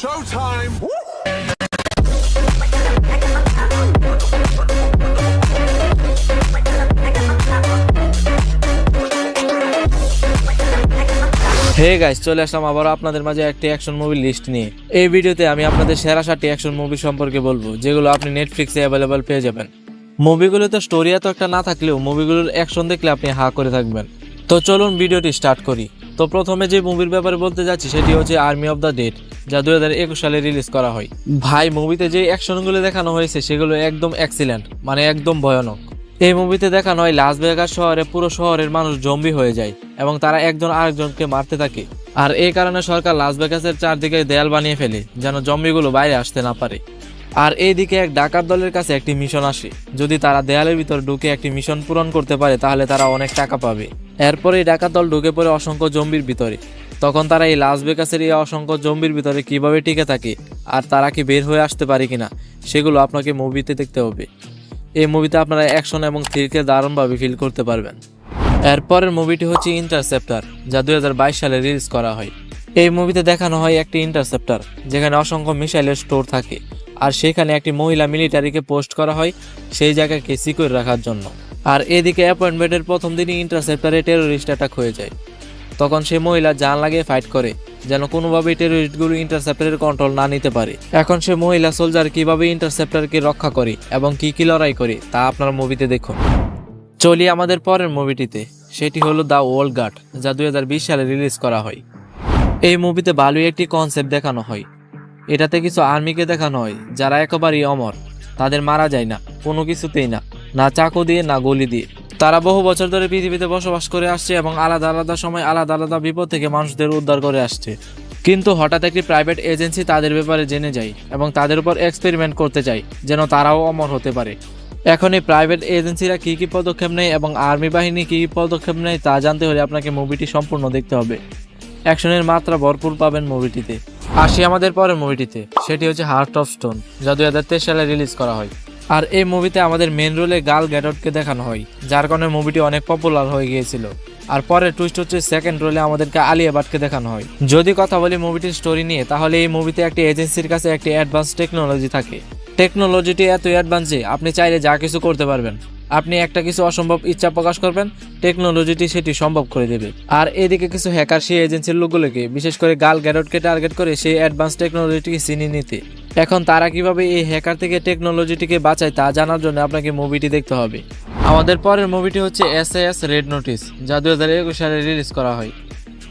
Showtime! Hey guys, চলে আসলাম আবার আপনাদের মাঝে একটি অ্যাকশন মুভির লিস্ট নিয়ে। এই ভিডিওতে আমি আপনাদের সেরা 7টি অ্যাকশন মুভি সম্পর্কে বলবো, যেগুলো আপনি নেটফ্লিক্সে অ্যাভেলেবল পেয়ে যাবেন। মুভিগুলোতে স্টোরি এত একটা না থাকলেও মুভিগুলোর অ্যাকশন দেখলে আপনি হা করে থাকবেন। তো চলুন ভিডিওটি স্টার্ট করি। তো প্রথমে যে মুভির ব্যাপারে বলতে যাচ্ছি সেটি হচ্ছে আর্মি অফ দ্য ডেড, যা 2021 সালে রিলিজ করা হয়। ভাই, মুভিতে যে অ্যাকশনগুলো দেখানো হয়েছে সেগুলো একদম এক্সিলেন্ট, মানে একদম ভয়ানক। এই মুভিতে দেখানো হয় লাস ভেগাস শহরে পুরো শহরের মানুষ জম্বি হয়ে যায় এবং তারা একজন আরেকজনকে মারতে থাকে। আর এই কারণে সরকার লাস ভেগাসের চারদিকে দেয়াল বানিয়ে ফেলে যেন জম্বিগুলো বাইরে আসতে না পারে। আর এইদিকে এক ডাকাত দলের কাছে একটি মিশন আসে, যদি তারা দেয়ালের ভিতর ঢুকে একটি মিশন পূরণ করতে পারে তাহলে তারা অনেক টাকা পাবে। এরপরে এই ডাকাত দল ঢুকে পড়ে অসংখ্য জম্বির ভিতরে। তখন তারা এই লাস ভেগাসের এই অসংখ্য জম্বির ভিতরে কিভাবে টিকে থাকে আর তারা কি বের হয়ে আসতে পারে কিনা, সেগুলো আপনাকে মুভিতে দেখতে হবে। এই মুভিতে আপনারা অ্যাকশন এবং থ্রিলকে দারুণভাবে ফিল করতে পারবেন। এরপরের মুভিটি হচ্ছে ইন্টারসেপ্টর, যা 2022 সালে রিলিজ করা হয়। এই মুভিতে দেখানো হয় একটি ইন্টারসেপ্টর যেখানে অসংখ্য মিসাইলের স্টোর থাকে, আর সেখানে একটি মহিলা মিলিটারিকে পোস্ট করা হয় সেই জায়গাকে সিকিউর রাখার জন্য। আর এদিকে অ্যাপয়েন্টমেন্টের প্রথম দিনই ইন্টারসেপ্টরে টেরোরিস্ট অ্যাটাক হয়ে যায়। তখন সেই মহিলা জান লাগিয়ে ফাইট করে যেন কোনোভাবেই টেরোরিস্টগুলো ইন্টারসেপ্টরের কন্ট্রোল না নিতে পারে। এখন সে মহিলা সোলজার কিভাবে ইন্টারসেপ্টরকে রক্ষা করে এবং কি লড়াই করে তা আপনার মুভিতে দেখুন। চলি আমাদের পরের মুভিটিতে, সেটি হলো দ্য ওল্ড গার্ড, যা 2020 সালে রিলিজ করা হয়। এই মুভিতে ভালোই একটি কনসেপ্ট দেখানো হয়। এটাতে কিছু আর্মিকে দেখানো হয় যারা একেবারেই অমর, তাদের মারা যায় না কোনো কিছুতেই না, না চাকু দিয়ে না গলি দিয়ে। তারা বহু বছর ধরে পৃথিবীতে বসবাস করে আসছে এবং আলাদা আলাদা সময় আলাদা আলাদা বিপদ থেকে মানুষদের উদ্ধার করে আসছে। কিন্তু হঠাৎ একটি প্রাইভেট এজেন্সি তাদের ব্যাপারে জেনে যায় এবং তাদের উপর এক্সপেরিমেন্ট করতে চায় যেন তারাও অমর হতে পারে। এখন এই প্রাইভেট এজেন্সিরা কী কী পদক্ষেপ নেয় এবং আর্মি বাহিনী কী কী পদক্ষেপ নেয় তা জানতে হলে আপনাকে মুভিটি সম্পূর্ণ দেখতে হবে। অ্যাকশনের মাত্রা ভরপুর পাবেন মুভিটিতে। আসি আমাদের পরের মুভিটিতে, সেটি হচ্ছে হার্ট অফ স্টোন, যা 2023 সালে রিলিজ করা হয়। আর এই মুভিতে আমাদের মেন রোলে গাল গ্যাডটকে দেখানো হয়, যার কারণে মুভিটি অনেক পপুলার হয়ে গিয়েছিল। আর পরের টুইস্ট হচ্ছে সেকেন্ড রোলে আমাদেরকে আলিয়া ভাটকে দেখানো হয়। যদি কথা বলি মুভিটির স্টোরি নিয়ে, তাহলে এই মুভিতে একটি এজেন্সির কাছে একটি অ্যাডভান্স টেকনোলজি থাকে। টেকনোলজিটি এত অ্যাডভান্স যে আপনি চাইলে যা কিছু করতে পারবেন। আপনি একটা কিছু অসম্ভব ইচ্ছা প্রকাশ করবেন, টেকনোলজিটি সেটি সম্ভব করে দেবে। আর এদিকে কিছু হ্যাকার সেই এজেন্সির লোকগুলোকে, বিশেষ করে গাল গ্যাডটকে টার্গেট করে সেই অ্যাডভান্স টেকনোলজিটিকে চিনিয়ে নিতে। এখন তারা কিভাবে এই হ্যাকার থেকে টেকনোলজিটিকে বাঁচায় তা জানার জন্য আপনাকে মুভিটি দেখতে হবে। আমাদের পরের মুভিটি হচ্ছে SAS রেড নোটিস, যা 2021 সালে রিলিজ করা হয়।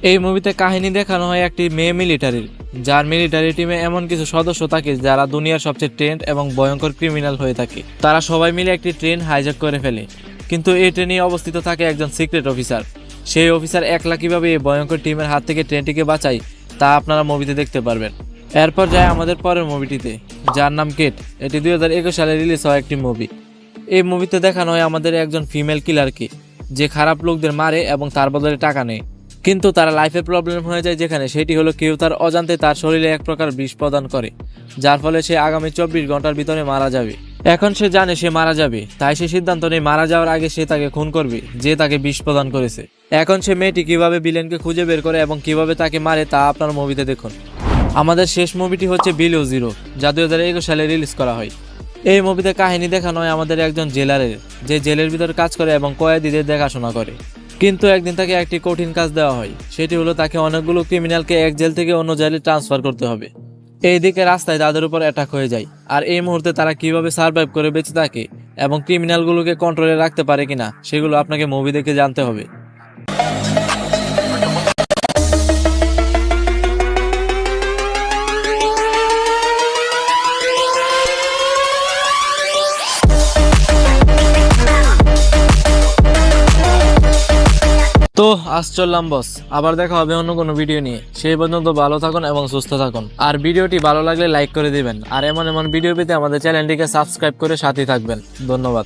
এই মুভিতে কাহিনী দেখানো হয় একটি মেয়ে মিলিটারির, যার মিলিটারি টিমে এমন কিছু সদস্য থাকে যারা দুনিয়ার সবচেয়ে ট্রেন্ড এবং ভয়ঙ্কর ক্রিমিনাল হয়ে থাকে। তারা সবাই মিলে একটি ট্রেন হাইজ্যাক করে ফেলে, কিন্তু এই ট্রেনে অবস্থিত থাকে একজন সিক্রেট অফিসার। সেই অফিসার একলা কিভাবে এই ভয়ঙ্কর টিমের হাত থেকে ট্রেনটিকে বাঁচায় তা আপনারা মুভিতে দেখতে পারবেন। এরপর যায় আমাদের পরের মুভিটিতে, যার নাম কেট। এটি 2021 সালে রিলিজ হওয়া একটি মুভি। এই মুভিতে দেখানো হয় আমাদের একজন ফিমেল কিলারকে, যে খারাপ লোকদের মারে এবং তার বদলে টাকা নেয়। কিন্তু তার লাইফে প্রবলেম হয়ে যায়, যেখানে সেটি হলো কেউ তার অজান্তে তার শরীরে এক প্রকার বিষ প্রদান করে, যার ফলে সে আগামী 24 ঘন্টার ভিতরে মারা যাবে। এখন সে জানে সে মারা যাবে, তাই সে সিদ্ধান্ত নেয় মারা যাওয়ার আগে সে তাকে খুন করবে যে তাকে বিষ প্রদান করেছে। এখন সে মেয়েটি কিভাবে ভিলেনকে খুঁজে বের করে এবং কিভাবে তাকে মারে তা আপনার মুভিতে দেখুন। আমাদের শেষ মুভিটি হচ্ছে বিলো জিরো, যা 2021 সালে রিলিজ করা হয়। এই মুভিতে কাহিনী দেখানো হয় আমাদের একজন জেলারের, যে জেলের ভিতরে কাজ করে এবং কয়েদিদের দেখাশোনা করে। কিন্তু একদিন তাকে একটি কঠিন কাজ দেওয়া হয়, সেটি হলো তাকে অনেকগুলো ক্রিমিনালকে এক জেল থেকে অন্য জেলে ট্রান্সফার করতে হবে। এইদিকে রাস্তায় তাদের উপর অ্যাটাক হয়ে যায়, আর এই মুহূর্তে তারা কিভাবে সার্ভাইভ করে বেঁচে থাকে এবং ক্রিমিনালগুলোকে কন্ট্রোলে রাখতে পারে কিনা সেগুলো আপনাকে মুভি দেখে জানতে হবে। তো আজ চললাম বস, আবার দেখা হবে অন্য কোনো ভিডিও নিয়ে। সেই পর্যন্ত ভালো থাকুন এবং সুস্থ থাকুন। আর ভিডিওটি ভালো লাগলে লাইক করে দিবেন, আর এমন এমন ভিডিও পেতে আমাদের চ্যানেলটিকে সাবস্ক্রাইব করে সাথে থাকবেন। ধন্যবাদ।